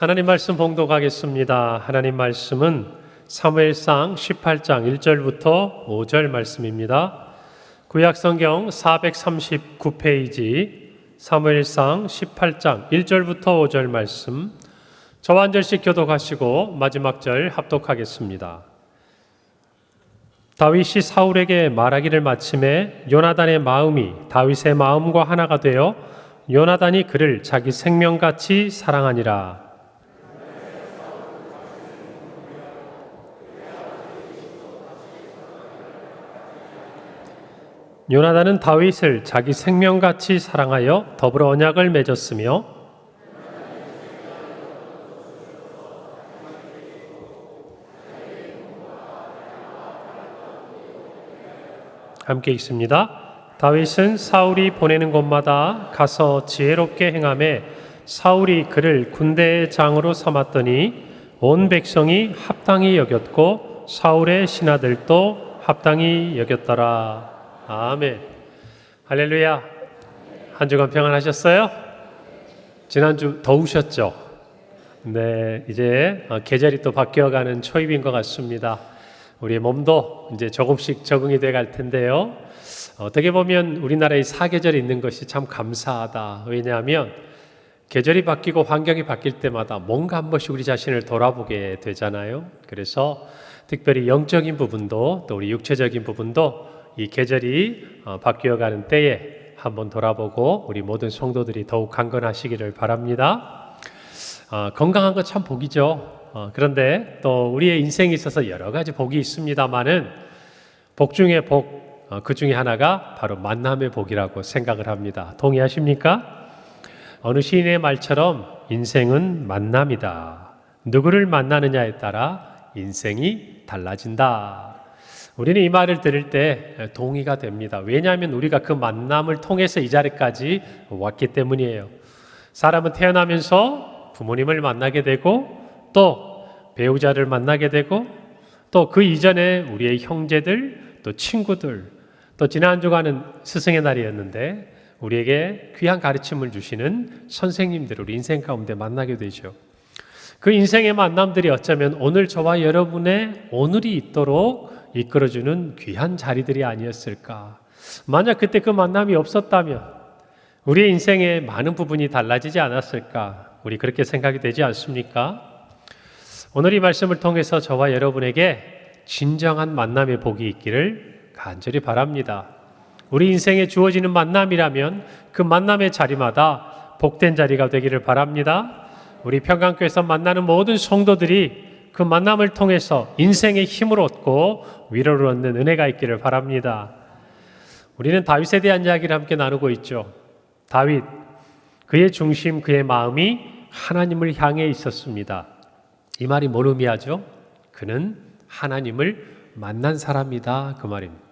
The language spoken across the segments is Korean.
하나님 말씀 봉독하겠습니다. 하나님 말씀은 사무엘상 18장 1절부터 5절 말씀입니다. 구약성경 439페이지 사무엘상 18장 1절부터 5절 말씀, 저와 한 절씩 교독하시고 마지막 절 합독하겠습니다. 다윗이 사울에게 말하기를 마침에 요나단의 마음이 다윗의 마음과 하나가 되어 요나단이 그를 자기 생명같이 사랑하니라. 요나단은 다윗을 자기 생명같이 사랑하여 더불어 언약을 맺었으며 함께 읽습니다. 다윗은 사울이 보내는 곳마다 가서 지혜롭게 행하며 사울이 그를 군대의 장으로 삼았더니 온 백성이 합당히 여겼고 사울의 신하들도 합당히 여겼더라. 아멘. 할렐루야. 한 주간 평안하셨어요? 지난주 더우셨죠? 네, 이제 계절이 또 바뀌어가는 초입인 것 같습니다. 우리의 몸도 이제 조금씩 적응이 돼 갈 텐데요. 어떻게 보면 우리나라에 사계절이 있는 것이 참 감사하다. 왜냐하면 계절이 바뀌고 환경이 바뀔 때마다 뭔가 한 번씩 우리 자신을 돌아보게 되잖아요. 그래서 특별히 영적인 부분도 또 우리 육체적인 부분도 이 계절이 바뀌어가는 때에 한번 돌아보고 우리 모든 성도들이 더욱 강건하시기를 바랍니다. 건강한 거 참 복이죠. 그런데 또 우리의 인생에 있어서 여러 가지 복이 있습니다만은 복 중에 복, 그 중에 하나가 바로 만남의 복이라고 생각을 합니다. 동의하십니까? 어느 시인의 말처럼 인생은 만남이다. 누구를 만나느냐에 따라 인생이 달라진다. 우리는 이 말을 들을 때 동의가 됩니다. 왜냐하면 우리가 그 만남을 통해서 이 자리까지 왔기 때문이에요. 사람은 태어나면서 부모님을 만나게 되고 또 배우자를 만나게 되고 또 그 이전에 우리의 형제들 또 친구들 또 지난 주간은 스승의 날이었는데 우리에게 귀한 가르침을 주시는 선생님들 우리 인생 가운데 만나게 되죠. 그 인생의 만남들이 어쩌면 오늘 저와 여러분의 오늘이 있도록 이끌어주는 귀한 자리들이 아니었을까. 만약 그때 그 만남이 없었다면 우리의 인생의 많은 부분이 달라지지 않았을까. 우리 그렇게 생각이 되지 않습니까? 오늘 이 말씀을 통해서 저와 여러분에게 진정한 만남의 복이 있기를 간절히 바랍니다. 우리 인생에 주어지는 만남이라면 그 만남의 자리마다 복된 자리가 되기를 바랍니다. 우리 평강교회에서 만나는 모든 성도들이 그 만남을 통해서 인생의 힘을 얻고 위로를 얻는 은혜가 있기를 바랍니다. 우리는 다윗에 대한 이야기를 함께 나누고 있죠. 다윗, 그의 중심, 그의 마음이 하나님을 향해 있었습니다. 이 말이 뭘 의미하죠? 그는 하나님을 만난 사람이다, 그 말입니다.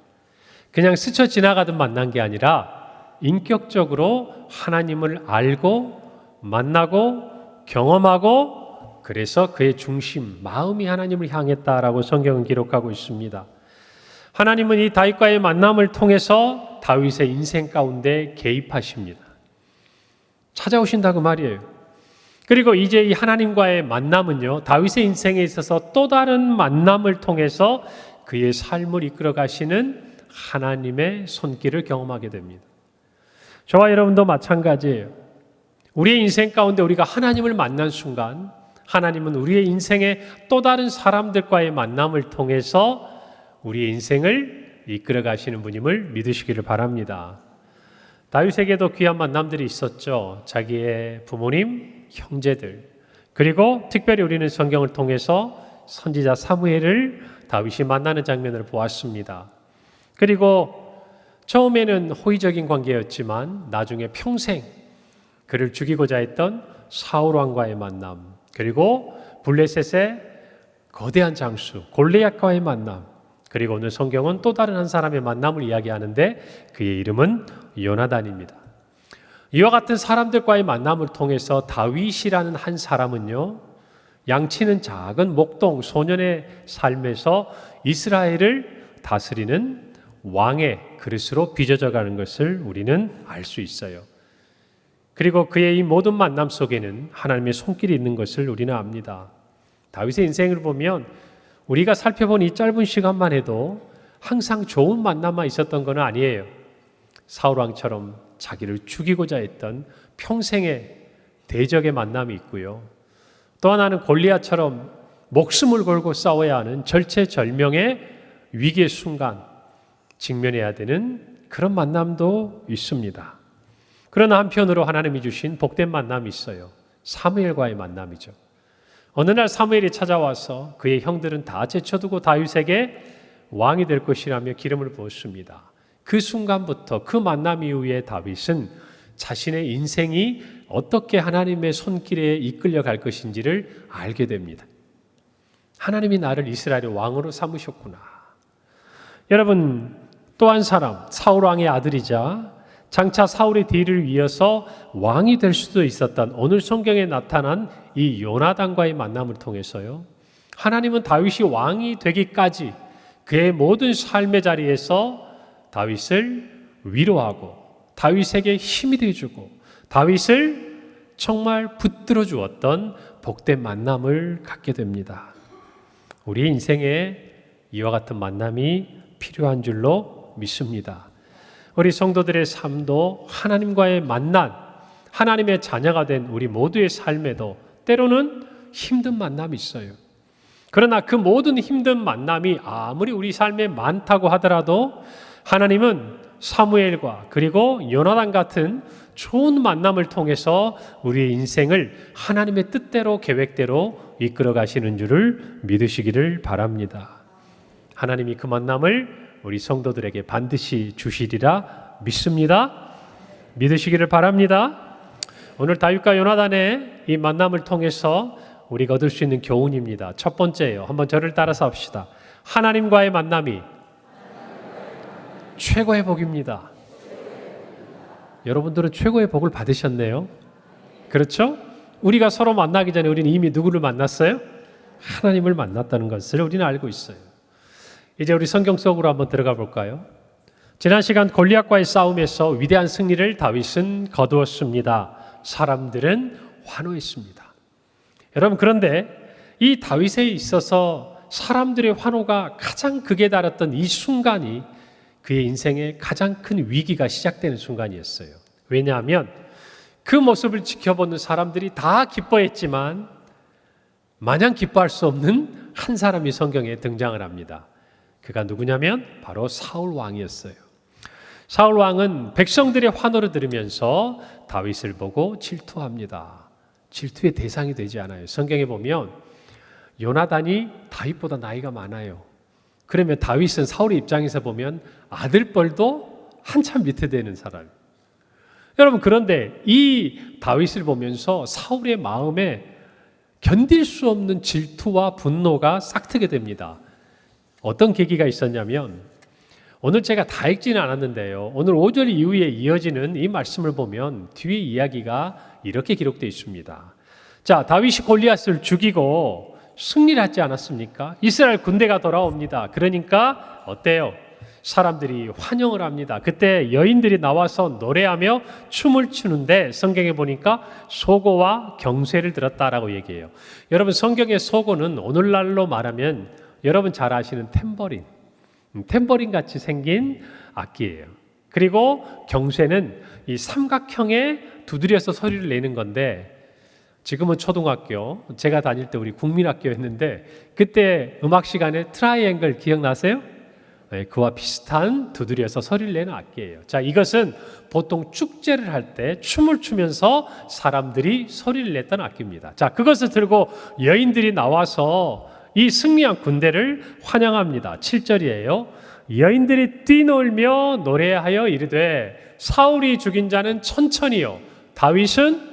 그냥 스쳐 지나가듯 만난 게 아니라 인격적으로 하나님을 알고 만나고 경험하고 그래서 그의 중심, 마음이 하나님을 향했다라고 성경은 기록하고 있습니다. 하나님은 이 다윗과의 만남을 통해서 다윗의 인생 가운데 개입하십니다. 찾아오신다 그 말이에요. 그리고 이제 이 하나님과의 만남은요, 다윗의 인생에 있어서 또 다른 만남을 통해서 그의 삶을 이끌어 가시는 하나님의 손길을 경험하게 됩니다. 저와 여러분도 마찬가지예요. 우리의 인생 가운데 우리가 하나님을 만난 순간 하나님은 우리의 인생의 또 다른 사람들과의 만남을 통해서 우리의 인생을 이끌어 가시는 분임을 믿으시기를 바랍니다. 다윗에게도 귀한 만남들이 있었죠. 자기의 부모님, 형제들, 그리고 특별히 우리는 성경을 통해서 선지자 사무엘을 다윗이 만나는 장면을 보았습니다. 그리고 처음에는 호의적인 관계였지만 나중에 평생 그를 죽이고자 했던 사울 왕과의 만남, 그리고 블레셋의 거대한 장수 골리앗과의 만남, 그리고 오늘 성경은 또 다른 한 사람의 만남을 이야기하는데 그의 이름은 요나단입니다. 이와 같은 사람들과의 만남을 통해서 다윗이라는 한 사람은요, 양치는 작은 목동 소년의 삶에서 이스라엘을 다스리는 왕의 그릇으로 빚어져 가는 것을 우리는 알 수 있어요. 그리고 그의 이 모든 만남 속에는 하나님의 손길이 있는 것을 우리는 압니다. 다윗의 인생을 보면 우리가 살펴본 이 짧은 시간만 해도 항상 좋은 만남만 있었던 건 아니에요. 사울 왕처럼 자기를 죽이고자 했던 평생의 대적의 만남이 있고요. 또 하나는 골리앗처럼 목숨을 걸고 싸워야 하는 절체절명의 위기의 순간 직면해야 되는 그런 만남도 있습니다. 그러나 한편으로 하나님이 주신 복된 만남이 있어요. 사무엘과의 만남이죠. 어느 날 사무엘이 찾아와서 그의 형들은 다 제쳐두고 다윗에게 왕이 될 것이라며 기름을 부었습니다. 그 순간부터 그 만남 이후에 다윗은 자신의 인생이 어떻게 하나님의 손길에 이끌려 갈 것인지를 알게 됩니다. 하나님이 나를 이스라엘의 왕으로 삼으셨구나. 여러분, 또 한 사람, 사울 왕의 아들이자 장차 사울의 뒤를 이어서 왕이 될 수도 있었던 오늘 성경에 나타난 이 요나단과의 만남을 통해서요, 하나님은 다윗이 왕이 되기까지 그의 모든 삶의 자리에서 다윗을 위로하고 다윗에게 힘이 되어주고 다윗을 정말 붙들어 주었던 복된 만남을 갖게 됩니다. 우리 인생에 이와 같은 만남이 필요한 줄로 믿습니다. 우리 성도들의 삶도 하나님과의 만남, 하나님의 자녀가 된 우리 모두의 삶에도 때로는 힘든 만남이 있어요. 그러나 그 모든 힘든 만남이 아무리 우리 삶에 많다고 하더라도 하나님은 사무엘과 그리고 요나단 같은 좋은 만남을 통해서 우리의 인생을 하나님의 뜻대로 계획대로 이끌어 가시는 줄을 믿으시기를 바랍니다. 하나님이 그 만남을 우리 성도들에게 반드시 주시리라 믿습니다. 믿으시기를 바랍니다. 오늘 다윗과 요나단의 이 만남을 통해서 우리가 얻을 수 있는 교훈입니다. 첫 번째예요. 한번 저를 따라서 합시다. 하나님과의 만남이 최고의 복입니다. 여러분들은 최고의 복을 받으셨네요. 그렇죠? 우리가 서로 만나기 전에 우리는 이미 누구를 만났어요? 하나님을 만났다는 것을 우리는 알고 있어요. 이제 우리 성경 속으로 한번 들어가 볼까요? 지난 시간 골리앗과의 싸움에서 위대한 승리를 다윗은 거두었습니다. 사람들은 환호했습니다. 여러분, 그런데 이 다윗에 있어서 사람들의 환호가 가장 극에 달했던 이 순간이 그의 인생의 가장 큰 위기가 시작되는 순간이었어요. 왜냐하면 그 모습을 지켜보는 사람들이 다 기뻐했지만 마냥 기뻐할 수 없는 한 사람이 성경에 등장을 합니다. 그가 누구냐면 바로 사울 왕이었어요. 사울 왕은 백성들의 환호를 들으면서 다윗을 보고 질투합니다. 질투의 대상이 되지 않아요. 성경에 보면 요나단이 다윗보다 나이가 많아요. 그러면 다윗은 사울의 입장에서 보면 아들뻘도 한참 밑에 되는 사람. 여러분, 그런데 이 다윗을 보면서 사울의 마음에 견딜 수 없는 질투와 분노가 싹트게 됩니다. 어떤 계기가 있었냐면, 오늘 제가 다 읽지는 않았는데요, 오늘 5절 이후에 이어지는 이 말씀을 보면 뒤에 이야기가 이렇게 기록되어 있습니다. 자, 다윗이 골리앗을 죽이고 승리를 하지 않았습니까? 이스라엘 군대가 돌아옵니다. 그러니까 어때요? 사람들이 환영을 합니다. 그때 여인들이 나와서 노래하며 춤을 추는데 성경에 보니까 소고와 경쇠를 들었다라고 얘기해요. 여러분, 성경의 소고는 오늘날로 말하면 여러분 잘 아시는 탬버린 같이 생긴 악기예요. 그리고 경쇠는 이 삼각형에 두드려서 소리를 내는 건데, 지금은 초등학교, 제가 다닐 때 우리 국민학교였는데 그때 음악 시간에 트라이앵글 기억나세요? 네, 그와 비슷한 두드려서 소리를 내는 악기예요. 자, 이것은 보통 축제를 할 때 춤을 추면서 사람들이 소리를 냈던 악기입니다. 자, 그것을 들고 여인들이 나와서 이 승리한 군대를 환영합니다. 7절이에요. 여인들이 뛰놀며 노래하여 이르되 사울이 죽인 자는 천천히요 다윗은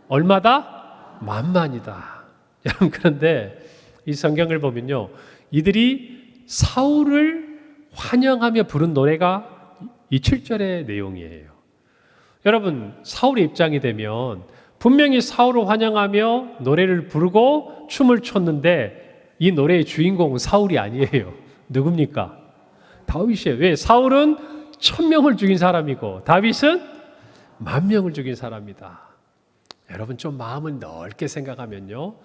얼마다? 만만이다. 여러분, 그런데 이 성경을 보면요, 이들이 사울을 환영하며 부른 노래가 이 7절의 내용이에요. 여러분, 사울의 입장이 되면 분명히 사울을 환영하며 노래를 부르고 춤을 췄는데 이 노래의 주인공은 사울이 아니에요. 누굽니까? 다윗이에요. 왜? 사울은 1000명을 죽인 사람이고 다윗은 만명을 죽인 사람이다. 여러분 좀 마음을 넓게 생각하면요.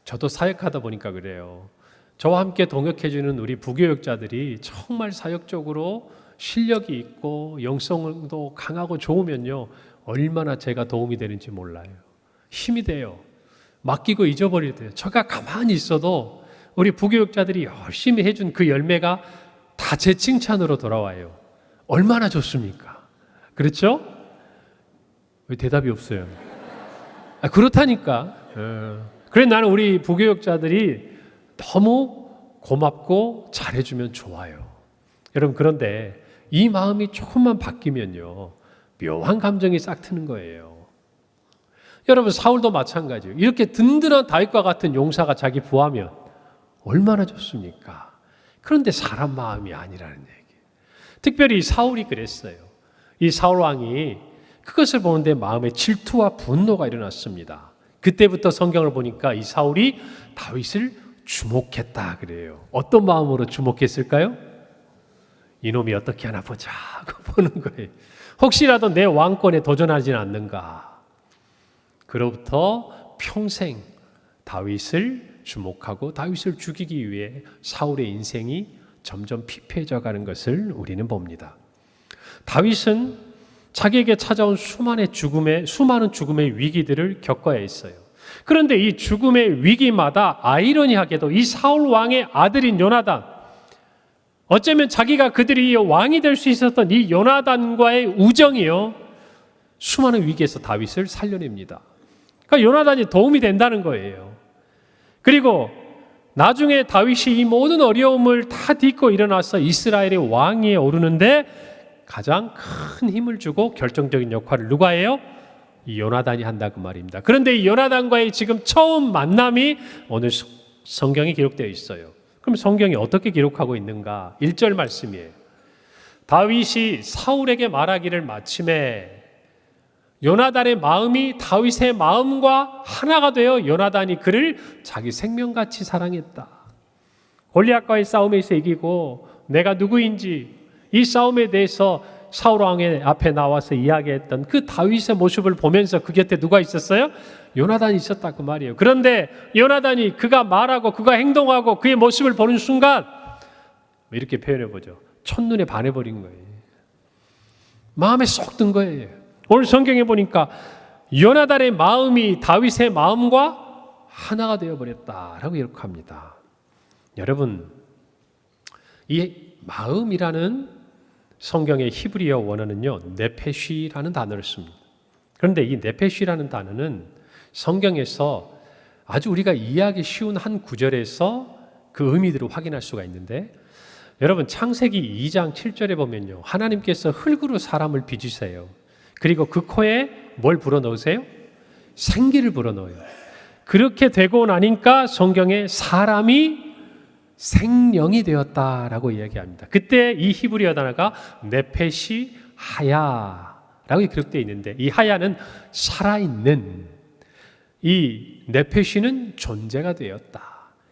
저도 사역하다 보니까 그래요. 저와 함께 동역해주는 우리 부교역자들이 정말 사역적으로 실력이 있고 영성도 강하고 좋으면요. 얼마나 제가 도움이 되는지 몰라요. 힘이 돼요. 맡기고 잊어버릴 때요. 제가 가만히 있어도 우리 부교역자들이 열심히 해준 그 열매가 다 제 칭찬으로 돌아와요. 얼마나 좋습니까? 그렇죠? 왜 대답이 없어요? 그렇다니까. 그래 나는 우리 부교역자들이 너무 고맙고 잘해주면 좋아요. 여러분 그런데 이 마음이 조금만 바뀌면요. 묘한 감정이 싹 트는 거예요. 여러분 사울도 마찬가지예요. 이렇게 든든한 다윗과 같은 용사가 자기 부하면 얼마나 좋습니까? 그런데 사람 마음이 아니라는 얘기예요. 특별히 사울이 그랬어요. 이 사울 왕이 그것을 보는데 마음에 질투와 분노가 일어났습니다. 그때부터 성경을 보니까 이 사울이 다윗을 주목했다 그래요. 어떤 마음으로 주목했을까요? 이놈이 어떻게 하나 보자 하고 보는 거예요. 혹시라도 내 왕권에 도전하지는 않는가. 그로부터 평생 다윗을 주목하고 다윗을 죽이기 위해 사울의 인생이 점점 피폐해져 가는 것을 우리는 봅니다. 다윗은 자기에게 찾아온 수많은 죽음의 위기들을 겪어야 했어요. 그런데 이 죽음의 위기마다 아이러니하게도 이 사울 왕의 아들인 요나단, 어쩌면 자기가 그들이 왕이 될 수 있었던 이 요나단과의 우정이요, 수많은 위기에서 다윗을 살려냅니다. 그러니까 요나단이 도움이 된다는 거예요. 그리고 나중에 다윗이 이 모든 어려움을 다 딛고 일어나서 이스라엘의 왕위에 오르는데 가장 큰 힘을 주고 결정적인 역할을 누가 해요? 이 요나단이 한다 그 말입니다. 그런데 이 요나단과의 지금 처음 만남이 오늘 성경에 기록되어 있어요. 그럼 성경이 어떻게 기록하고 있는가? 1절 말씀이에요. 다윗이 사울에게 말하기를 마침에 요나단의 마음이 다윗의 마음과 하나가 되어 요나단이 그를 자기 생명같이 사랑했다. 골리앗과의 싸움에서 이기고 내가 누구인지 이 싸움에 대해서 사울 왕의 앞에 나와서 이야기했던 그 다윗의 모습을 보면서 그 곁에 누가 있었어요? 요나단이 있었다 그 말이에요. 그런데 요나단이 그가 말하고 그가 행동하고 그의 모습을 보는 순간 이렇게 표현해 보죠. 첫눈에 반해버린 거예요. 마음에 쏙 든 거예요. 오늘 성경에 보니까 요나단의 마음이 다윗의 마음과 하나가 되어버렸다라고 기록합니다. 여러분, 이 마음이라는 성경의 히브리어 원어는요, 네페쉬라는 단어를 씁니다. 그런데 이 네페쉬라는 단어는 성경에서 아주 우리가 이해하기 쉬운 한 구절에서 그 의미들을 확인할 수가 있는데, 여러분 창세기 2장 7절에 보면요, 하나님께서 흙으로 사람을 빚으세요. 그리고 그 코에 뭘 불어넣으세요? 생기를 불어넣어요. 그렇게 되고 나니까 성경에 사람이 생명이 되었다라고 이야기합니다. 그때 이 히브리어 단어가 네페시 하야라고 기록되어 있는데, 이 하야는 살아있는, 이 네페시는 존재가 되었다.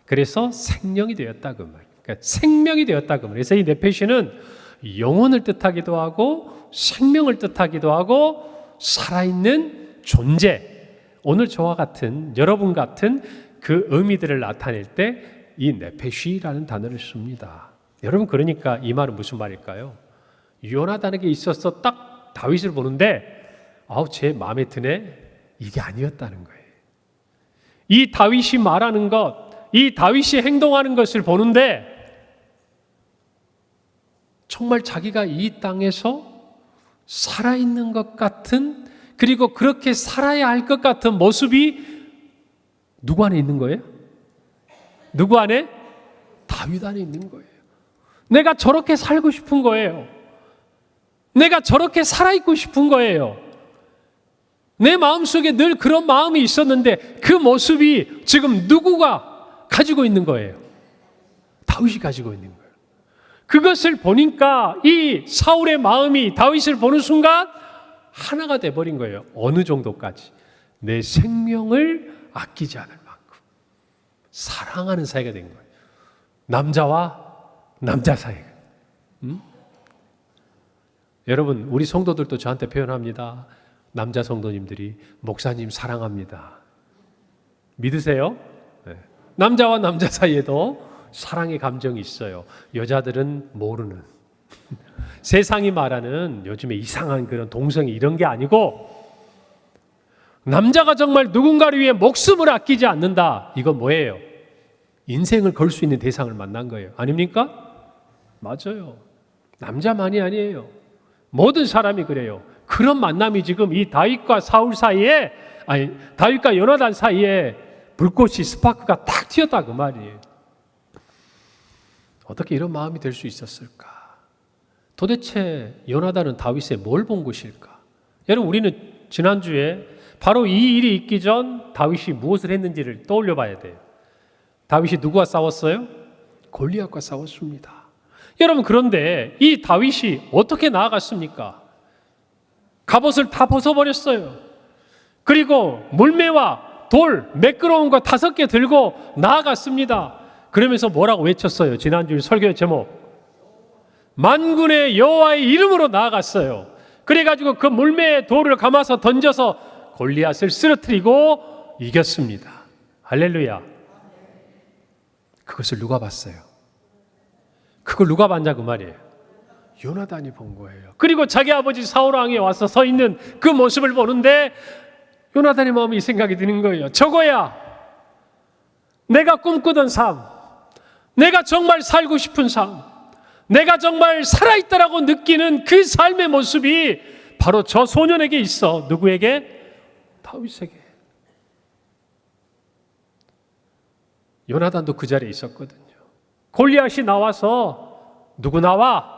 그래서 생명이 되었다 그 말. 그러니까 생명이 되었다 그 말. 그래서 이 네페시는 영혼을 뜻하기도 하고 생명을 뜻하기도 하고 살아있는 존재, 오늘 저와 같은 여러분 같은 그 의미들을 나타낼 때 이 네페쉬라는 단어를 씁니다. 여러분 그러니까 이 말은 무슨 말일까요? 요나단에게 있어서 딱 다윗을 보는데 제 마음에 드네, 이게 아니었다는 거예요. 이 다윗이 말하는 것, 이 다윗이 행동하는 것을 보는데 정말 자기가 이 땅에서 살아있는 것 같은, 그리고 그렇게 살아야 할 것 같은 모습이 누구 안에 있는 거예요? 누구 안에? 다윗 안에 있는 거예요. 내가 저렇게 살고 싶은 거예요. 내가 저렇게 살아있고 싶은 거예요. 내 마음속에 늘 그런 마음이 있었는데 그 모습이 지금 누구가 가지고 있는 거예요? 다윗이 가지고 있는 거예요. 그것을 보니까 이 사울의 마음이 다윗을 보는 순간 하나가 돼버린 거예요. 어느 정도까지? 내 생명을 아끼지 않을 만큼 사랑하는 사이가 된 거예요. 남자와 남자 사이가. 여러분 우리 성도들도 저한테 표현합니다. 남자 성도님들이 목사님 사랑합니다. 믿으세요? 네. 남자와 남자 사이에도 사랑의 감정이 있어요. 여자들은 모르는. 세상이 말하는 요즘에 이상한 그런 동성애 이런 게 아니고, 남자가 정말 누군가를 위해 목숨을 아끼지 않는다. 이건 뭐예요? 인생을 걸 수 있는 대상을 만난 거예요. 아닙니까? 맞아요. 남자만이 아니에요. 모든 사람이 그래요. 그런 만남이 지금 이 다윗과 사울 사이에, 다윗과 요나단 사이에 불꽃이, 스파크가 딱 튀었다 그 말이에요. 어떻게 이런 마음이 될 수 있었을까? 도대체 요나단은 다윗에 뭘 본 것일까? 여러분, 우리는 지난주에 바로 이 일이 있기 전 다윗이 무엇을 했는지를 떠올려 봐야 돼요. 다윗이 누구와 싸웠어요? 골리앗과 싸웠습니다. 여러분, 그런데 이 다윗이 어떻게 나아갔습니까? 갑옷을 다 벗어버렸어요. 그리고 물매와 돌, 매끄러운 거 5개 들고 나아갔습니다. 그러면서 뭐라고 외쳤어요? 지난주 설교의 제목, 만군의 여호와의 이름으로 나아갔어요. 그래가지고 그 물매의 돌을 감아서 던져서 골리앗을 쓰러뜨리고 이겼습니다. 할렐루야. 그것을 누가 봤어요? 그걸 누가 봤냐 그 말이에요. 요나단이 본 거예요. 그리고 자기 아버지 사울 왕이 와서 서 있는 그 모습을 보는데 요나단의 마음에 이 생각이 드는 거예요. 저거야, 내가 꿈꾸던 삶, 내가 정말 살고 싶은 삶, 내가 정말 살아있다라고 느끼는 그 삶의 모습이 바로 저 소년에게 있어. 누구에게? 다윗에게. 요나단도 그 자리에 있었거든요. 골리앗이 나와서 누구 나와?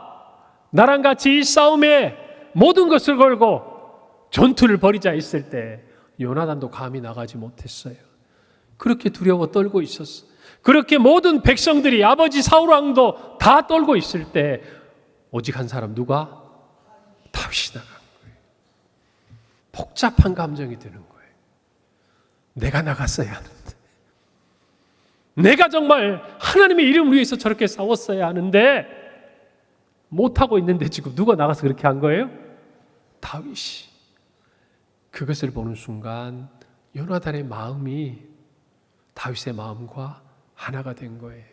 나랑 같이 이 싸움에 모든 것을 걸고 전투를 벌이자 했을 때 요나단도 감히 나가지 못했어요. 그렇게 두려워 떨고 있었어. 그렇게 모든 백성들이, 아버지 사울 왕도 다 떨고 있을 때 오직 한 사람, 누가? 다윗이 나간 거예요. 복잡한 감정이 드는 거예요. 내가 나갔어야 하는데, 내가 정말 하나님의 이름을 위해서 저렇게 싸웠어야 하는데 못하고 있는데 지금 누가 나가서 그렇게 한 거예요? 다윗이. 그것을 보는 순간 요나단의 마음이 다윗의 마음과 하나가 된 거예요.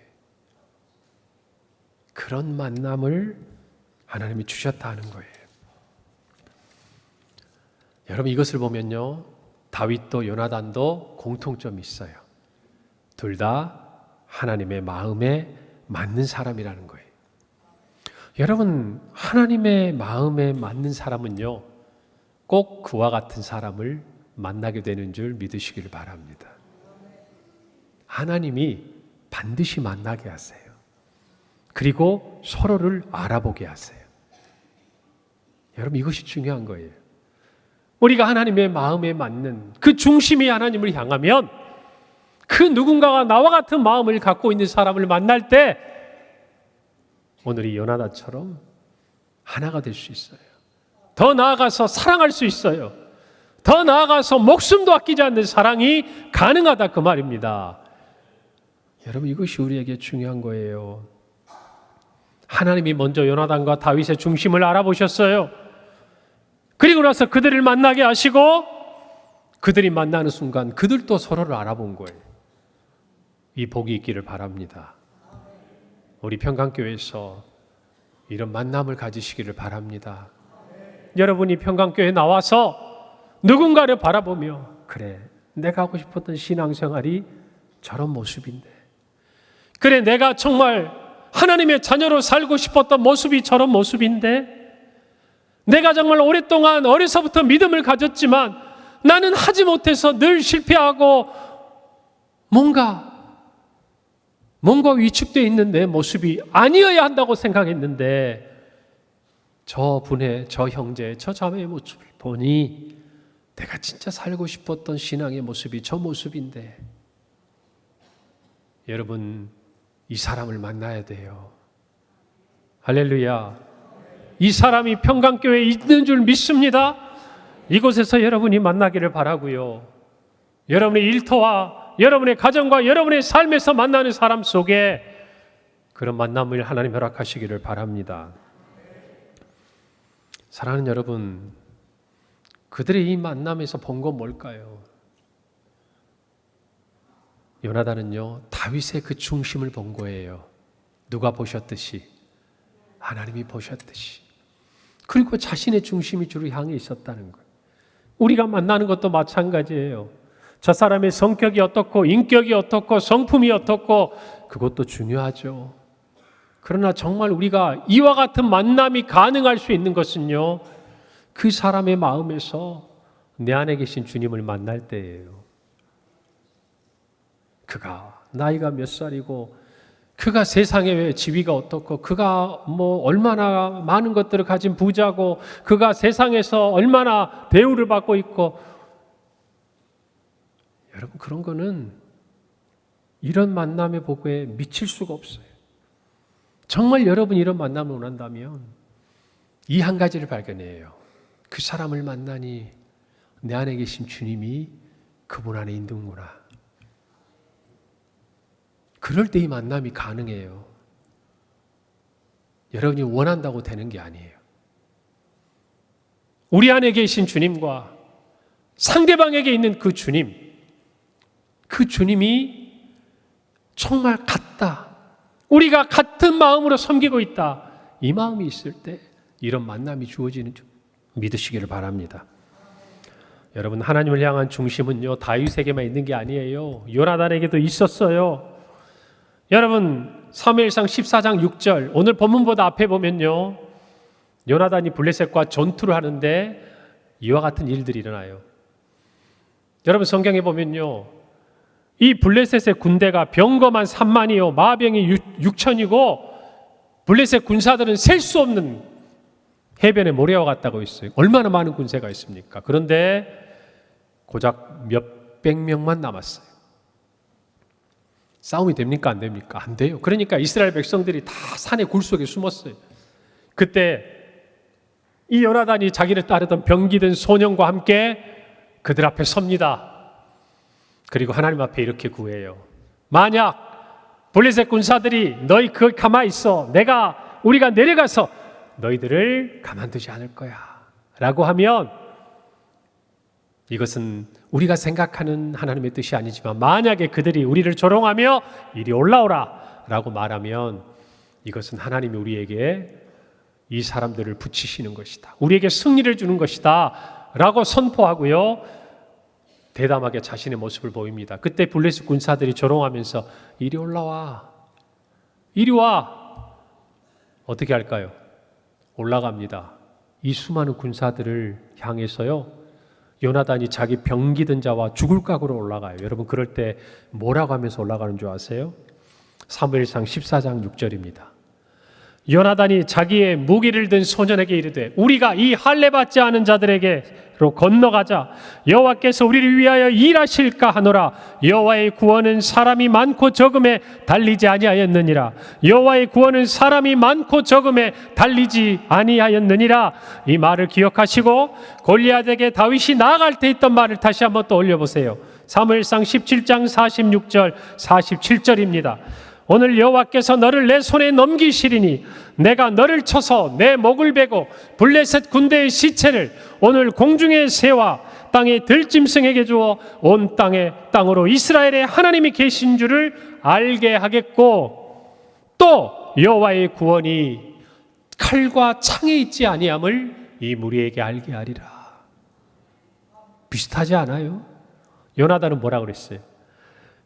그런 만남을 하나님이 주셨다 하는 거예요. 여러분, 이것을 보면요, 다윗도 요나단도 공통점이 있어요. 둘 다 하나님의 마음에 맞는 사람이라는 거예요. 여러분, 하나님의 마음에 맞는 사람은요, 꼭 그와 같은 사람을 만나게 되는 줄 믿으시기를 바랍니다. 하나님이 반드시 만나게 하세요. 그리고 서로를 알아보게 하세요. 여러분, 이것이 중요한 거예요. 우리가 하나님의 마음에 맞는 그 중심이 하나님을 향하면 그 누군가가 나와 같은 마음을 갖고 있는 사람을 만날 때 오늘 이 요나단처럼 하나가 될 수 있어요. 더 나아가서 사랑할 수 있어요. 더 나아가서 목숨도 아끼지 않는 사랑이 가능하다 그 말입니다. 여러분, 이것이 우리에게 중요한 거예요. 하나님이 먼저 요나단과 다윗의 중심을 알아보셨어요. 그리고 나서 그들을 만나게 하시고 그들이 만나는 순간 그들도 서로를 알아본 거예요. 이 복이 있기를 바랍니다. 우리 평강교회에서 이런 만남을 가지시기를 바랍니다. 여러분이 평강교회에 나와서 누군가를 바라보며, 그래, 내가 하고 싶었던 신앙생활이 저런 모습인데, 그래, 내가 정말 하나님의 자녀로 살고 싶었던 모습이 저런 모습인데, 내가 정말 오랫동안 어려서부터 믿음을 가졌지만 나는 하지 못해서 늘 실패하고 뭔가 위축되어 있는 내 모습이 아니어야 한다고 생각했는데 저 분의, 저 형제, 저 자매의 모습을 보니 내가 진짜 살고 싶었던 신앙의 모습이 저 모습인데, 여러분, 이 사람을 만나야 돼요. 할렐루야. 이 사람이 평강교회에 있는 줄 믿습니다. 이곳에서 여러분이 만나기를 바라고요. 여러분의 일터와 여러분의 가정과 여러분의 삶에서 만나는 사람 속에 그런 만남을 하나님 허락하시기를 바랍니다. 사랑하는 여러분, 그들의 이 만남에서 본 건 뭘까요? 요나단은요, 다윗의 그 중심을 본 거예요. 누가 보셨듯이, 하나님이 보셨듯이. 그리고 자신의 중심이 주를 향해 있었다는 거예요. 우리가 만나는 것도 마찬가지예요. 저 사람의 성격이 어떻고 인격이 어떻고 성품이 어떻고 그것도 중요하죠. 그러나 정말 우리가 이와 같은 만남이 가능할 수 있는 것은요, 그 사람의 마음에서 내 안에 계신 주님을 만날 때예요. 그가 나이가 몇 살이고 그가 세상의 지위가 어떻고 그가 얼마나 많은 것들을 가진 부자고 그가 세상에서 얼마나 대우를 받고 있고, 여러분 그런 거는 이런 만남의 복에 미칠 수가 없어요. 정말 여러분 이런 만남을 원한다면 이 한 가지를 발견해요. 그 사람을 만나니 내 안에 계신 주님이 그분 안에 있는구나. 그럴 때 이 만남이 가능해요. 여러분이 원한다고 되는 게 아니에요. 우리 안에 계신 주님과 상대방에게 있는 그 주님이 정말 같다. 우리가 같은 마음으로 섬기고 있다. 이 마음이 있을 때 이런 만남이 주어지는 줄 믿으시기를 바랍니다. 여러분, 하나님을 향한 중심은요, 다윗에게만 있는 게 아니에요. 요나단에게도 있었어요. 여러분, 사무엘상 14장 6절, 오늘 본문보다 앞에 보면요, 요나단이 블레셋과 전투를 하는데 이와 같은 일들이 일어나요. 여러분, 성경에 보면요, 이 블레셋의 군대가 병거만 3만이요 마병이 6천이고 블레셋 군사들은 셀 수 없는 해변에 모래와 같다고 있어요. 얼마나 많은 군세가 있습니까? 그런데 고작 몇백 명만 남았어요. 싸움이 됩니까? 안 됩니까? 안 돼요. 그러니까 이스라엘 백성들이 다 산의 굴 속에 숨었어요. 그때 이 요나단이 자기를 따르던 병기든 소년과 함께 그들 앞에 섭니다. 그리고 하나님 앞에 이렇게 구해요. 만약 블레셋 군사들이 너희 가만히 있어, 우리가 내려가서 너희들을 가만두지 않을 거야 라고 하면, 이것은 우리가 생각하는 하나님의 뜻이 아니지만 만약에 그들이 우리를 조롱하며 이리 올라오라 라고 말하면 이것은 하나님이 우리에게 이 사람들을 붙이시는 것이다, 우리에게 승리를 주는 것이다 라고 선포하고요, 대담하게 자신의 모습을 보입니다. 그때 블레셋 군사들이 조롱하면서 이리 올라와, 이리 와. 어떻게 할까요? 올라갑니다. 이 수많은 군사들을 향해서요, 요나단이 자기 병기든 자와 죽을 각오로 올라가요. 여러분, 그럴 때 뭐라고 하면서 올라가는 줄 아세요? 사무엘상 14장 6절입니다. 요나단이 자기의 무기를 든 소년에게 이르되 우리가 이 할례 받지 않은 자들에게로 건너가자. 여호와께서 우리를 위하여 일하실까 하노라. 여호와의 구원은 사람이 많고 적음에 달리지 아니하였느니라. 여호와의 구원은 사람이 많고 적음에 달리지 아니하였느니라. 이 말을 기억하시고 골리앗에게 다윗이 나아갈 때 있던 말을 다시 한번 또 올려보세요. 사무엘상 17장 46절 47절입니다. 오늘 여호와께서 너를 내 손에 넘기시리니 내가 너를 쳐서 내 목을 베고 블레셋 군대의 시체를 오늘 공중의 새와 땅의 들짐승에게 주어 온 땅으로 이스라엘의 하나님이 계신 줄을 알게 하겠고, 또 여호와의 구원이 칼과 창에 있지 아니함을 이 무리에게 알게 하리라. 비슷하지 않아요? 요나단은 뭐라 그랬어요?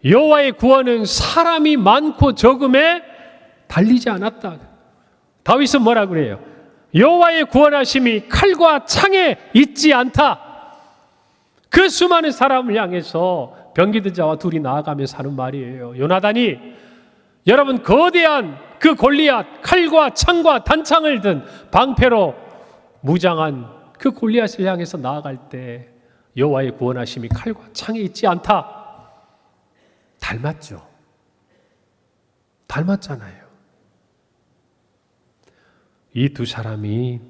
여호와의 구원은 사람이 많고 적음에 달리지 않았다. 다윗은 뭐라 그래요? 여호와의 구원하심이 칼과 창에 있지 않다. 그 수많은 사람을 향해서 병기든 자와 둘이 나아가면서 하는 말이에요. 요나단이, 여러분, 거대한 그 골리앗, 칼과 창과 단창을 든 방패로 무장한 그 골리앗을 향해서 나아갈 때 여호와의 구원하심이 칼과 창에 있지 않다. 닮았죠. 닮았잖아요. 이 두 사람이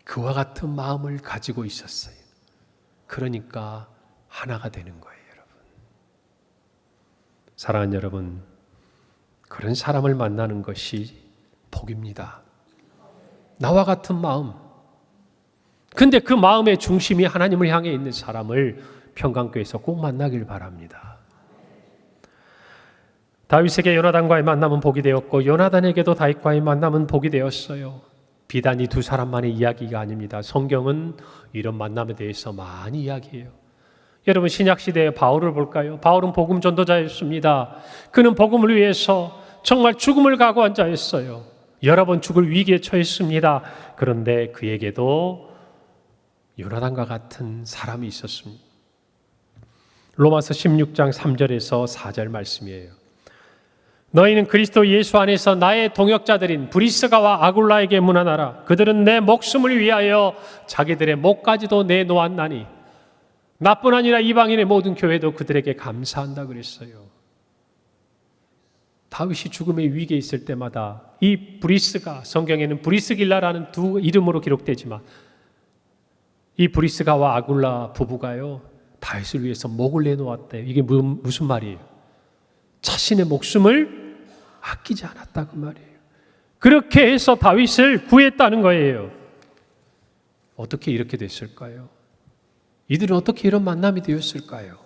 그와 같은 마음을 가지고 있었어요. 그러니까 하나가 되는 거예요, 여러분. 사랑하는 여러분, 그런 사람을 만나는 것이 복입니다. 나와 같은 마음, 근데 그 마음의 중심이 하나님을 향해 있는 사람을 평강교회에서 꼭 만나길 바랍니다. 다윗에게 요나단과의 만남은 복이 되었고 요나단에게도 다윗과의 만남은 복이 되었어요. 비단 이 두 사람만의 이야기가 아닙니다. 성경은 이런 만남에 대해서 많이 이야기해요. 여러분 신약시대의 바울을 볼까요? 바울은 복음 전도자였습니다. 그는 복음을 위해서 정말 죽음을 각오한 자였어요. 여러 번 죽을 위기에 처했습니다. 그런데 그에게도 요나단과 같은 사람이 있었습니다. 로마서 16장 3절에서 4절 말씀이에요. 너희는 그리스도 예수 안에서 나의 동역자들인 브리스가와 아굴라에게 문안하라. 그들은 내 목숨을 위하여 자기들의 목까지도 내놓았나니 나뿐 아니라 이방인의 모든 교회도 그들에게 감사한다 그랬어요. 다윗이 죽음의 위기에 있을 때마다 이 브리스가, 성경에는 브리스길라라는 두 이름으로 기록되지만 이 브리스가와 아굴라 부부가요 다윗을 위해서 목을 내놓았대요. 이게 무슨 말이에요? 자신의 목숨을 아끼지 않았다 그 말이에요. 그렇게 해서 다윗을 구했다는 거예요. 어떻게 이렇게 됐을까요? 이들은 어떻게 이런 만남이 되었을까요?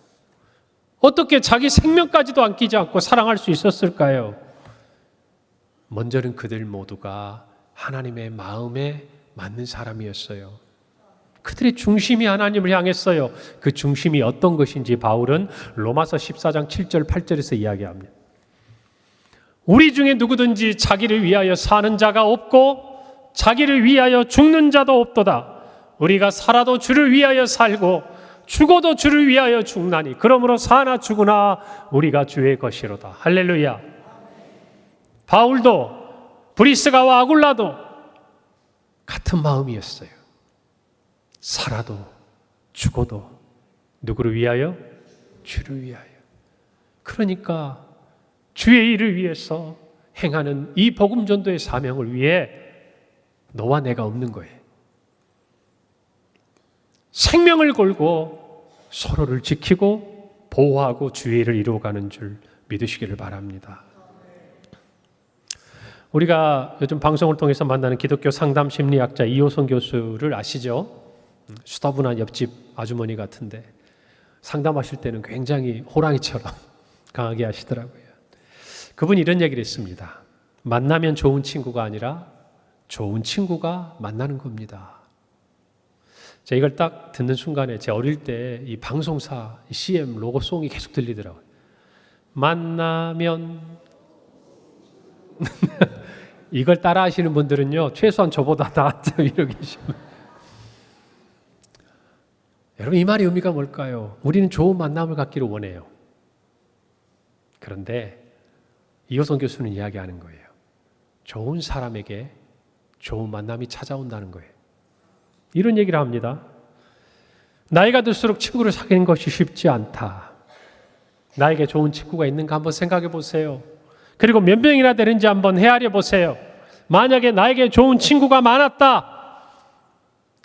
어떻게 자기 생명까지도 아끼지 않고 사랑할 수 있었을까요? 먼저는 그들 모두가 하나님의 마음에 맞는 사람이었어요. 그들의 중심이 하나님을 향했어요. 그 중심이 어떤 것인지 바울은 로마서 14장 7절 8절에서 이야기합니다. 우리 중에 누구든지 자기를 위하여 사는 자가 없고 자기를 위하여 죽는 자도 없도다. 우리가 살아도 주를 위하여 살고 죽어도 주를 위하여 죽나니 그러므로 사나 죽으나 우리가 주의 것이로다. 할렐루야. 바울도 브리스가와 아굴라도 같은 마음이었어요. 살아도 죽어도 누구를 위하여? 주를 위하여. 그러니까 주의 일을 위해서 행하는 이 복음 전도의 사명을 위해 너와 내가 없는 거예요. 생명을 걸고 서로를 지키고 보호하고 주의 일을 이루어가는 줄 믿으시기를 바랍니다. 우리가 요즘 방송을 통해서 만나는 기독교 상담 심리학자 이호선 교수를 아시죠? 수다분한 옆집 아주머니 같은데 상담하실 때는 굉장히 호랑이처럼 강하게 하시더라고요. 그분이 이런 얘기를 했습니다. 만나면 좋은 친구가 아니라 좋은 친구가 만나는 겁니다. 제가 이걸 딱 듣는 순간에 제 어릴 때 이 방송사 CM 로고송이 계속 들리더라고요. 만나면 이걸 따라 하시는 분들은요 최소한 저보다 낫죠. 이러고 계시면 여러분 이 말의 의미가 뭘까요? 우리는 좋은 만남을 갖기를 원해요. 그런데 이호선 교수는 이야기하는 거예요. 좋은 사람에게 좋은 만남이 찾아온다는 거예요. 이런 얘기를 합니다. 나이가 들수록 친구를 사귀는 것이 쉽지 않다. 나에게 좋은 친구가 있는가 한번 생각해 보세요. 그리고 몇 명이나 되는지 한번 헤아려 보세요. 만약에 나에게 좋은 친구가 많았다.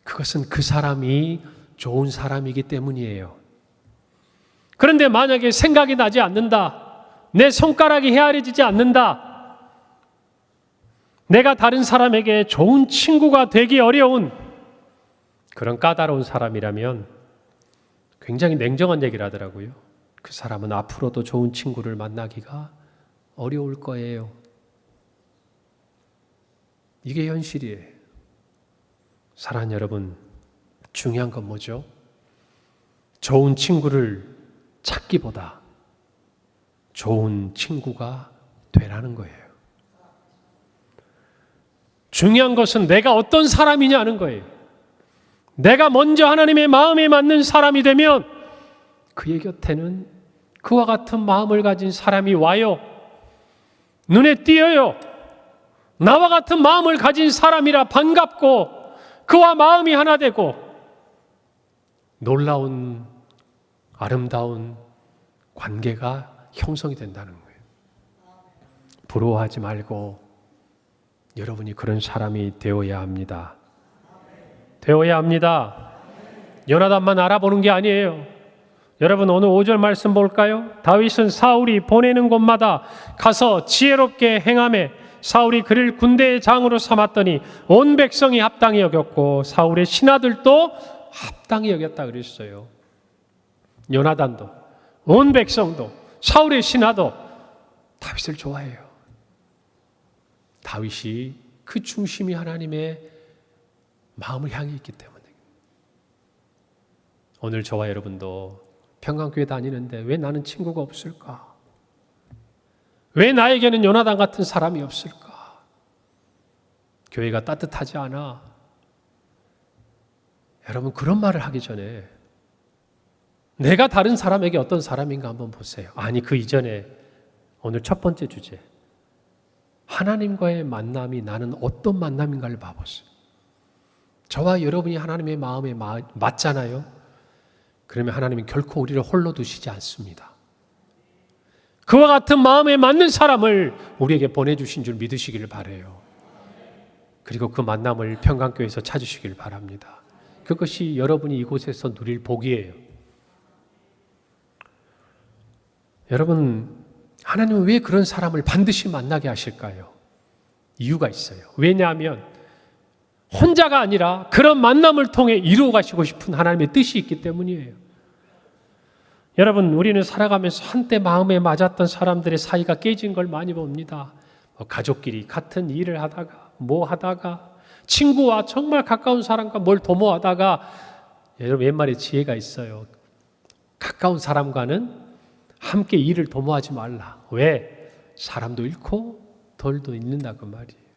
그것은 그 사람이 좋은 사람이기 때문이에요. 그런데 만약에 생각이 나지 않는다. 내 손가락이 헤아려지지 않는다. 내가 다른 사람에게 좋은 친구가 되기 어려운 그런 까다로운 사람이라면 굉장히 냉정한 얘기를 하더라고요. 그 사람은 앞으로도 좋은 친구를 만나기가 어려울 거예요. 이게 현실이에요. 사랑하는 여러분, 중요한 건 뭐죠? 좋은 친구를 찾기보다 좋은 친구가 되라는 거예요. 중요한 것은 내가 어떤 사람이냐는 거예요. 내가 먼저 하나님의 마음에 맞는 사람이 되면 그의 곁에는 그와 같은 마음을 가진 사람이 와요. 눈에 띄어요. 나와 같은 마음을 가진 사람이라 반갑고 그와 마음이 하나 되고 놀라운 아름다운 관계가 형성이 된다는 거예요. 부러워하지 말고 여러분이 그런 사람이 되어야 합니다. 되어야 합니다. 요나단만 알아보는 게 아니에요. 여러분 오늘 5절 말씀 볼까요? 다윗은 사울이 보내는 곳마다 가서 지혜롭게 행하며 사울이 그를 군대의 장으로 삼았더니 온 백성이 합당히 여겼고 사울의 신하들도 합당히 여겼다 그랬어요. 요나단도 온 백성도 사울의 신하도 다윗을 좋아해요. 다윗이 그 중심이 하나님의 마음을 향해 있기 때문에. 오늘 저와 여러분도 평강교회 다니는데 왜 나는 친구가 없을까? 왜 나에게는 요나단 같은 사람이 없을까? 교회가 따뜻하지 않아. 여러분, 그런 말을 하기 전에 내가 다른 사람에게 어떤 사람인가 한번 보세요. 아니, 그 이전에 오늘 첫 번째 주제, 하나님과의 만남이 나는 어떤 만남인가를 봐보세요. 저와 여러분이 하나님의 마음에 맞잖아요. 그러면 하나님은 결코 우리를 홀로 두시지 않습니다. 그와 같은 마음에 맞는 사람을 우리에게 보내주신 줄 믿으시기를 바라요. 그리고 그 만남을 평강교회에서 찾으시길 바랍니다. 그것이 여러분이 이곳에서 누릴 복이에요. 여러분, 하나님은 왜 그런 사람을 반드시 만나게 하실까요? 이유가 있어요. 왜냐하면 혼자가 아니라 그런 만남을 통해 이루어 가시고 싶은 하나님의 뜻이 있기 때문이에요. 여러분, 우리는 살아가면서 한때 마음에 맞았던 사람들의 사이가 깨진 걸 많이 봅니다. 가족끼리 같은 일을 하다가 뭐 하다가 친구와 정말 가까운 사람과 뭘 도모하다가, 여러분 옛말에 지혜가 있어요. 가까운 사람과는 함께 일을 도모하지 말라. 왜? 사람도 잃고 돌도 잃는다 그 말이에요.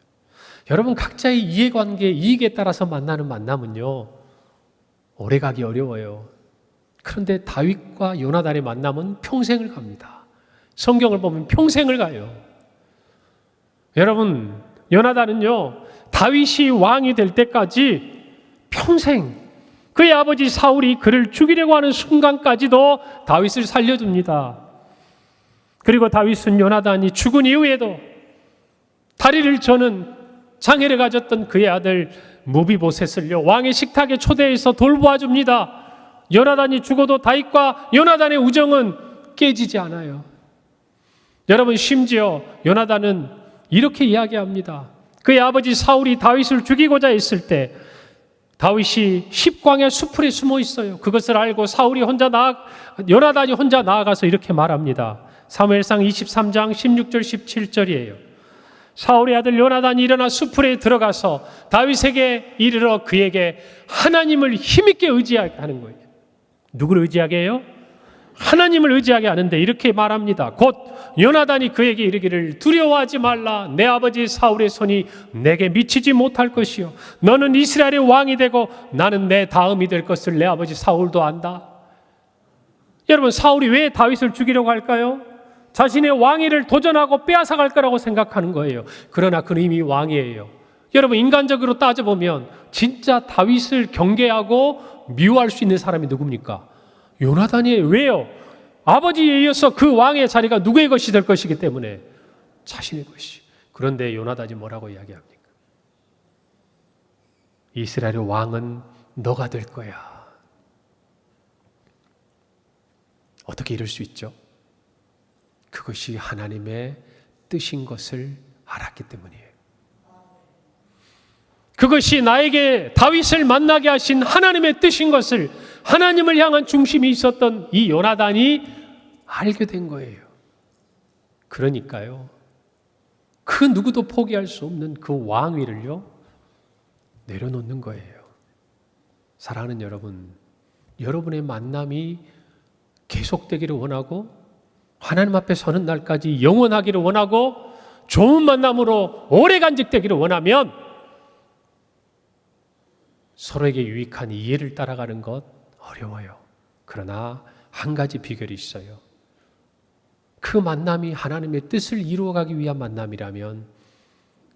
여러분, 각자의 이해관계, 이익에 따라서 만나는 만남은요 오래가기 어려워요. 그런데 다윗과 요나단의 만남은 평생을 갑니다. 성경을 보면 평생을 가요. 여러분, 요나단은요 다윗이 왕이 될 때까지 평생, 그의 아버지 사울이 그를 죽이려고 하는 순간까지도 다윗을 살려줍니다. 그리고 다윗은 요나단이 죽은 이후에도 다리를 저는 장애를 가졌던 그의 아들 무비보셋을요 왕의 식탁에 초대해서 돌보아 줍니다. 요나단이 죽어도 다윗과 요나단의 우정은 깨지지 않아요. 여러분, 심지어 요나단은 이렇게 이야기합니다. 그의 아버지 사울이 다윗을 죽이고자 했을 때 다윗이 십광야 수풀에 숨어 있어요. 그것을 알고 요나단이 혼자 나아가서 이렇게 말합니다. 사무엘상 23장 16절 17절이에요. 사울의 아들 요나단이 일어나 수풀에 들어가서 다윗에게 이르러 그에게 하나님을 힘있게 의지하게 하는 거예요. 누구를 의지하게 해요? 하나님을 의지하게 하는데 이렇게 말합니다. 곧 요나단이 그에게 이르기를 두려워하지 말라. 내 아버지 사울의 손이 내게 미치지 못할 것이요 너는 이스라엘의 왕이 되고 나는 내 다음이 될 것을 내 아버지 사울도 안다. 여러분, 사울이 왜 다윗을 죽이려고 할까요? 자신의 왕위를 도전하고 빼앗아갈 거라고 생각하는 거예요. 그러나 그는 이미 왕이에요. 여러분, 인간적으로 따져보면 진짜 다윗을 경계하고 미워할 수 있는 사람이 누굽니까? 요나단이에요. 왜요? 아버지에 이어서 그 왕의 자리가 누구의 것이 될 것이기 때문에 자신의 것이. 그런데 요나단이 뭐라고 이야기합니까? 이스라엘의 왕은 너가 될 거야. 어떻게 이럴 수 있죠? 그것이 하나님의 뜻인 것을 알았기 때문이에요. 그것이 나에게 다윗을 만나게 하신 하나님의 뜻인 것을, 하나님을 향한 중심이 있었던 이 요나단이 알게 된 거예요. 그러니까요, 그 누구도 포기할 수 없는 그 왕위를요 내려놓는 거예요. 사랑하는 여러분, 여러분의 만남이 계속되기를 원하고 하나님 앞에 서는 날까지 영원하기를 원하고 좋은 만남으로 오래 간직되기를 원하면 서로에게 유익한 이해를 따라가는 것 어려워요. 그러나 한 가지 비결이 있어요. 그 만남이 하나님의 뜻을 이루어가기 위한 만남이라면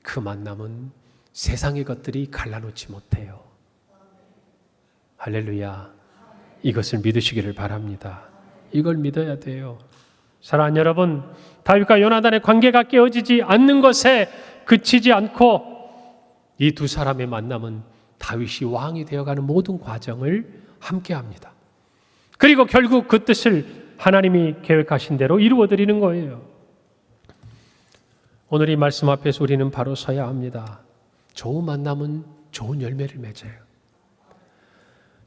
그 만남은 세상의 것들이 갈라놓지 못해요. 할렐루야. 이것을 믿으시기를 바랍니다. 이걸 믿어야 돼요. 사랑하는 여러분, 다윗과 요나단의 관계가 깨어지지 않는 것에 그치지 않고 이 두 사람의 만남은 다윗이 왕이 되어가는 모든 과정을 함께합니다. 그리고 결국 그 뜻을 하나님이 계획하신 대로 이루어드리는 거예요. 오늘 이 말씀 앞에서 우리는 바로 서야 합니다. 좋은 만남은 좋은 열매를 맺어요.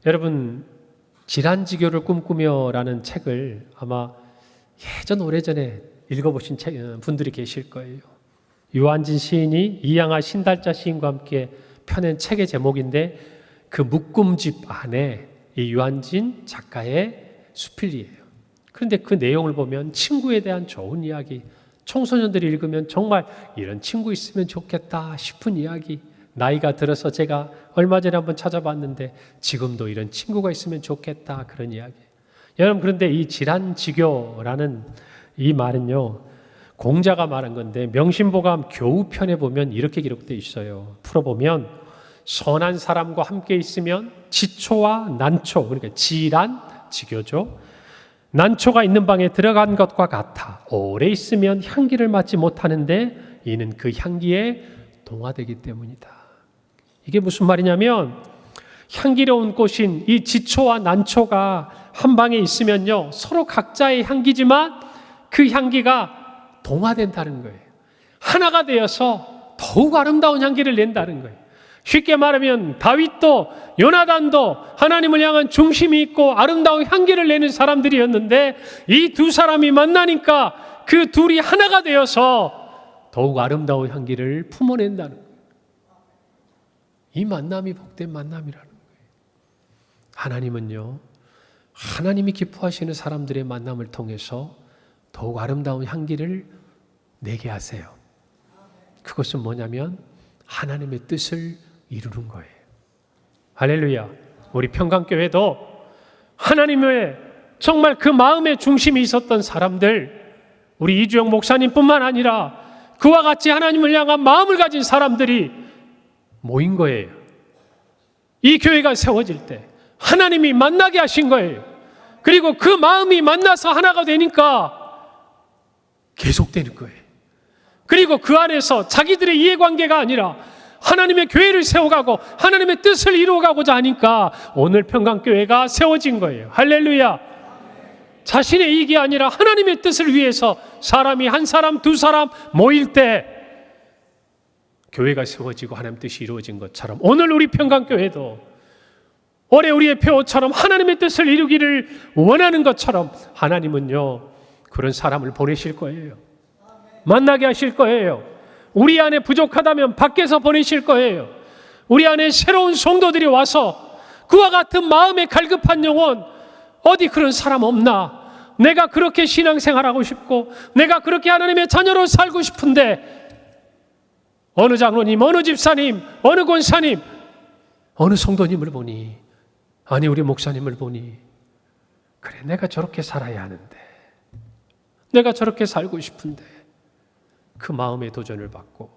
여러분, 질환지교를 꿈꾸며라는 책을 아마 예전 오래전에 읽어보신 분들이 계실 거예요. 유한진 시인이 이양하 신달자 시인과 함께 펴낸 책의 제목인데 그 묶음집 안에 이 유한진 작가의 수필이에요. 그런데 그 내용을 보면 친구에 대한 좋은 이야기, 청소년들이 읽으면 정말 이런 친구 있으면 좋겠다 싶은 이야기, 나이가 들어서 제가 얼마 전에 한번 찾아봤는데 지금도 이런 친구가 있으면 좋겠다 그런 이야기. 여러분, 그런데 이 질환지교라는 이 말은요, 공자가 말한 건데 명심보감 교우편에 보면 이렇게 기록되어 있어요. 풀어보면 선한 사람과 함께 있으면 지초와 난초, 그러니까 질환, 지교죠. 난초가 있는 방에 들어간 것과 같아. 오래 있으면 향기를 맡지 못하는데 이는 그 향기에 동화되기 때문이다. 이게 무슨 말이냐면 향기로운 꽃인 이 지초와 난초가 한 방에 있으면요, 서로 각자의 향기지만 그 향기가 동화된다는 거예요. 하나가 되어서 더욱 아름다운 향기를 낸다는 거예요. 쉽게 말하면 다윗도 요나단도 하나님을 향한 중심이 있고 아름다운 향기를 내는 사람들이었는데 이 두 사람이 만나니까 그 둘이 하나가 되어서 더욱 아름다운 향기를 품어낸다는 거예요. 이 만남이 복된 만남이라는 거예요. 하나님은요, 하나님이 기뻐하시는 사람들의 만남을 통해서 더욱 아름다운 향기를 내게 하세요. 그것은 뭐냐면 하나님의 뜻을 이루는 거예요. 할렐루야. 우리 평강교회도 하나님의 정말 그 마음의 중심이 있었던 사람들, 우리 이주영 목사님뿐만 아니라 그와 같이 하나님을 향한 마음을 가진 사람들이 모인 거예요. 이 교회가 세워질 때 하나님이 만나게 하신 거예요. 그리고 그 마음이 만나서 하나가 되니까 계속되는 거예요. 그리고 그 안에서 자기들의 이해관계가 아니라 하나님의 교회를 세워가고 하나님의 뜻을 이루어가고자 하니까 오늘 평강교회가 세워진 거예요. 할렐루야. 자신의 이익이 아니라 하나님의 뜻을 위해서 사람이 한 사람 두 사람 모일 때 교회가 세워지고 하나님의 뜻이 이루어진 것처럼 오늘 우리 평강교회도 올해 우리의 표처럼 하나님의 뜻을 이루기를 원하는 것처럼 하나님은요, 그런 사람을 보내실 거예요. 만나게 하실 거예요. 우리 안에 부족하다면 밖에서 보내실 거예요. 우리 안에 새로운 성도들이 와서 그와 같은 마음에 갈급한 영혼, 어디 그런 사람 없나? 내가 그렇게 신앙생활하고 싶고 내가 그렇게 하나님의 자녀로 살고 싶은데 어느 장로님, 어느 집사님, 어느 권사님, 어느 성도님을 보니, 아니 우리 목사님을 보니, 그래 내가 저렇게 살아야 하는데, 내가 저렇게 살고 싶은데, 그 마음의 도전을 받고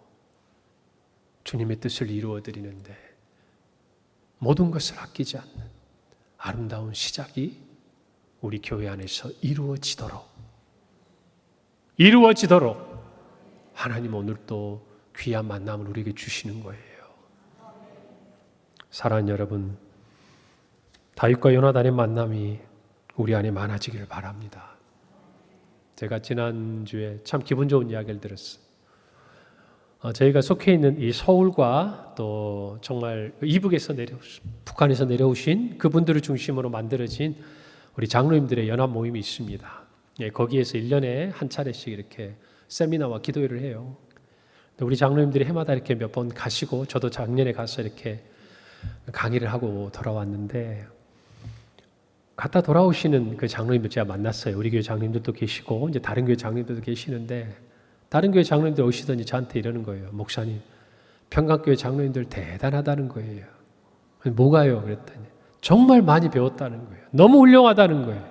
주님의 뜻을 이루어드리는데 모든 것을 아끼지 않는 아름다운 시작이 우리 교회 안에서 이루어지도록 하나님 오늘 또 귀한 만남을 우리에게 주시는 거예요. 사랑하는 여러분, 다윗과 요나단의 만남이 우리 안에 많아지기를 바랍니다. 제가 지난주에 참 기분 좋은 이야기를 들었어요. 저희가 속해 있는 이 서울과 또 정말 이북에서 북한에서 내려오신 그분들을 중심으로 만들어진 우리 장로님들의 연합 모임이 있습니다. 거기에서 1년에 한 차례씩 이렇게 세미나와 기도회를 해요. 우리 장로님들이 해마다 이렇게 몇 번 가시고 저도 작년에 가서 이렇게 강의를 하고 돌아왔는데, 갔다 돌아오시는 그 장로님들 제가 만났어요. 우리 교회 장로님들도 계시고 이제 다른 교회 장로님들도 계시는데, 다른 교회 장로님들 오시더니 저한테 이러는 거예요. 목사님, 평강교회 장로님들 대단하다는 거예요. 뭐가요? 그랬더니 정말 많이 배웠다는 거예요. 너무 훌륭하다는 거예요.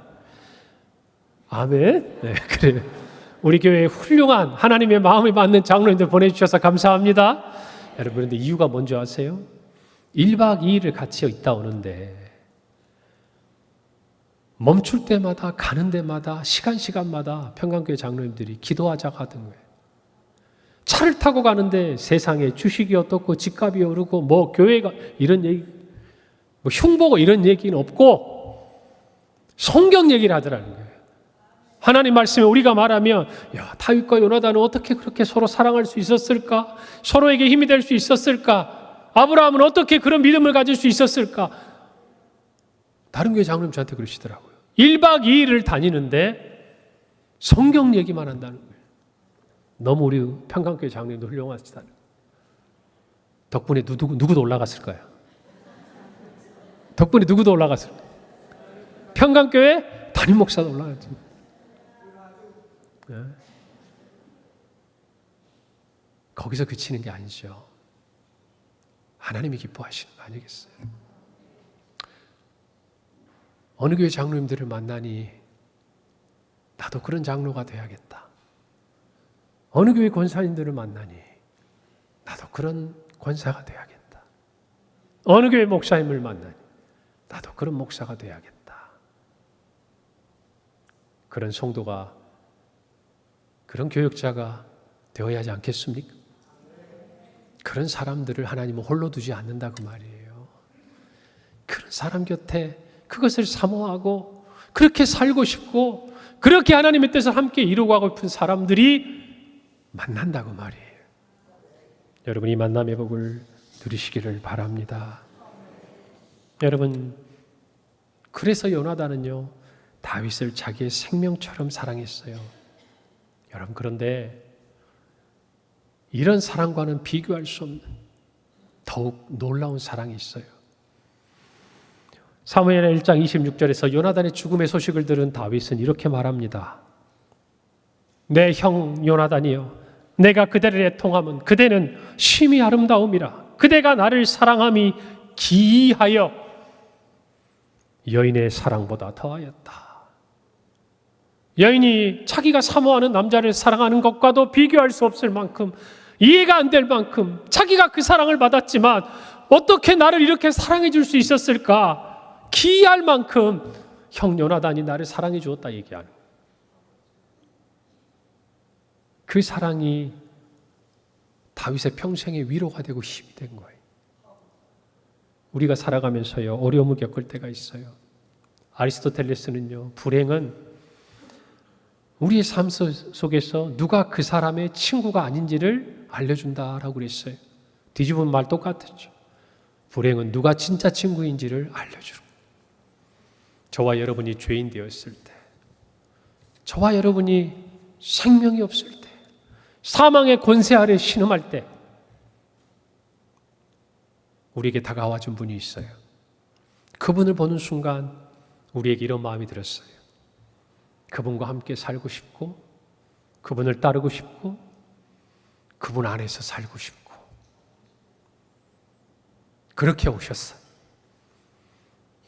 아멘. 네, 그래요. 우리 교회에 훌륭한 하나님의 마음에 맞는 장로님들 보내주셔서 감사합니다. 여러분, 그런데 이유가 뭔지 아세요? 1박 2일을 같이 있다 오는데 멈출 때마다 가는 데마다 시간마다 평강교회 장로님들이 기도하자고 하던 거예요. 차를 타고 가는데 세상에 주식이 어떻고 집값이 오르고 뭐 교회가 이런 얘기, 뭐 흉보고 이런 얘기는 없고 성경 얘기를 하더라는 거예요. 하나님 말씀에 우리가 말하면 야, 다윗과 요나단은 어떻게 그렇게 서로 사랑할 수 있었을까? 서로에게 힘이 될 수 있었을까? 아브라함은 어떻게 그런 믿음을 가질 수 있었을까? 다른 교회 장로님 저한테 그러시더라고요. 1박 2일을 다니는데 성경 얘기만 한다는 거예요. 너무 우리 평강교회 장로님도 훌륭하시다. 덕분에 누구도 올라갔을까요? 덕분에 누구도 올라갔을까요? 평강교회 담임 목사도 올라갔지. 네. 거기서 그치는 게 아니죠. 하나님이 기뻐하시는 거 아니겠어요? 어느 교회 장로님들을 만나니 나도 그런 장로가 돼야겠다. 어느 교회 권사님들을 만나니 나도 그런 권사가 돼야겠다. 어느 교회 목사님을 만나니 나도 그런 목사가 돼야겠다. 그런 성도가, 그런 교역자가 되어야 하지 않겠습니까? 그런 사람들을 하나님은 홀로 두지 않는다 그 말이에요. 그런 사람 곁에 그것을 사모하고 그렇게 살고 싶고 그렇게 하나님의 뜻을 함께 이루고 싶은 사람들이 만난다 그 말이에요. 여러분이 만남의 복을 누리시기를 바랍니다. 여러분, 그래서 요나단은요 다윗을 자기의 생명처럼 사랑했어요. 여러분, 그런데 이런 사랑과는 비교할 수 없는 더욱 놀라운 사랑이 있어요. 사무엘 1장 26절에서 요나단의 죽음의 소식을 들은 다윗은 이렇게 말합니다. 내 형 요나단이여, 내가 그대를 애통함은 그대는 심히 아름다움이라. 그대가 나를 사랑함이 기이하여 여인의 사랑보다 더하였다. 여인이 자기가 사모하는 남자를 사랑하는 것과도 비교할 수 없을 만큼, 이해가 안 될 만큼 자기가 그 사랑을 받았지만 어떻게 나를 이렇게 사랑해 줄 수 있었을까? 기이할 만큼 형 요나단이 나를 사랑해 주었다 얘기하는 거예요. 그 사랑이 다윗의 평생의 위로가 되고 힘이 된 거예요. 우리가 살아가면서요 어려움을 겪을 때가 있어요. 아리스토텔레스는요 불행은 우리의 삶 속에서 누가 그 사람의 친구가 아닌지를 알려준다라고 그랬어요. 뒤집은 말 똑같았죠. 불행은 누가 진짜 친구인지를 알려주는 거예요. 저와 여러분이 죄인 되었을 때, 저와 여러분이 생명이 없을 때, 사망의 권세 아래 신음할 때 우리에게 다가와 준 분이 있어요. 그분을 보는 순간 우리에게 이런 마음이 들었어요. 그분과 함께 살고 싶고, 그분을 따르고 싶고, 그분 안에서 살고 싶고, 그렇게 오셨어요.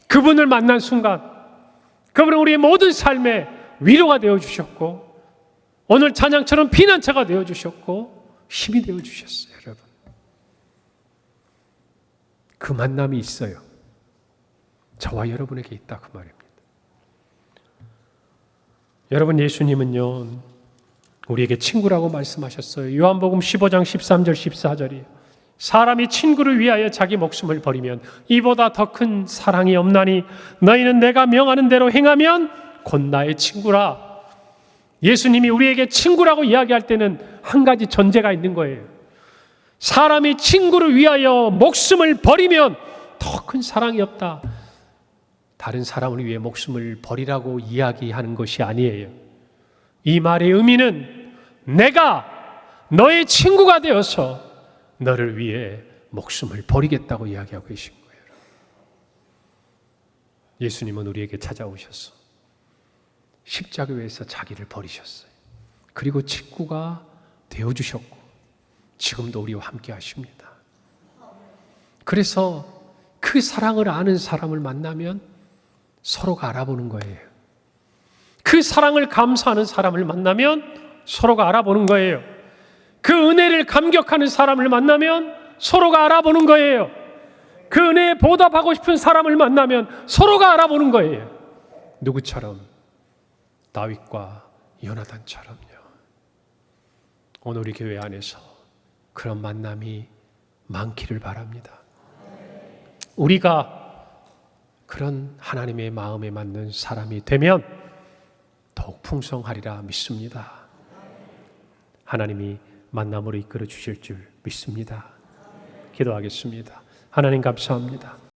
그분을 만난 순간 그분은 우리의 모든 삶에 위로가 되어주셨고, 오늘 찬양처럼 피난처가 되어주셨고, 힘이 되어주셨어요. 여러분, 그 만남이 있어요. 저와 여러분에게 있다 그 말입니다. 여러분, 예수님은요 우리에게 친구라고 말씀하셨어요. 요한복음 15장 13절 14절이에요. 사람이 친구를 위하여 자기 목숨을 버리면 이보다 더 큰 사랑이 없나니 너희는 내가 명하는 대로 행하면 곧 나의 친구라. 예수님이 우리에게 친구라고 이야기할 때는 한 가지 전제가 있는 거예요. 사람이 친구를 위하여 목숨을 버리면 더 큰 사랑이 없다. 다른 사람을 위해 목숨을 버리라고 이야기하는 것이 아니에요. 이 말의 의미는 내가 너의 친구가 되어서 너를 위해 목숨을 버리겠다고 이야기하고 계신 거예요. 예수님은 우리에게 찾아오셔서 십자가 위에서 자기를 버리셨어요. 그리고 친구가 되어주셨고 지금도 우리와 함께 하십니다. 그래서 그 사랑을 아는 사람을 만나면 서로가 알아보는 거예요. 그 사랑을 감사하는 사람을 만나면 서로가 알아보는 거예요. 그 은혜를 감격하는 사람을 만나면 서로가 알아보는 거예요. 그 은혜에 보답하고 싶은 사람을 만나면 서로가 알아보는 거예요. 누구처럼? 다윗과 요나단처럼요. 오늘 우리 교회 안에서 그런 만남이 많기를 바랍니다. 우리가 그런 하나님의 마음에 맞는 사람이 되면 더욱 풍성하리라 믿습니다. 하나님이 만남으로 이끌어 주실 줄 믿습니다. 기도하겠습니다. 하나님 감사합니다.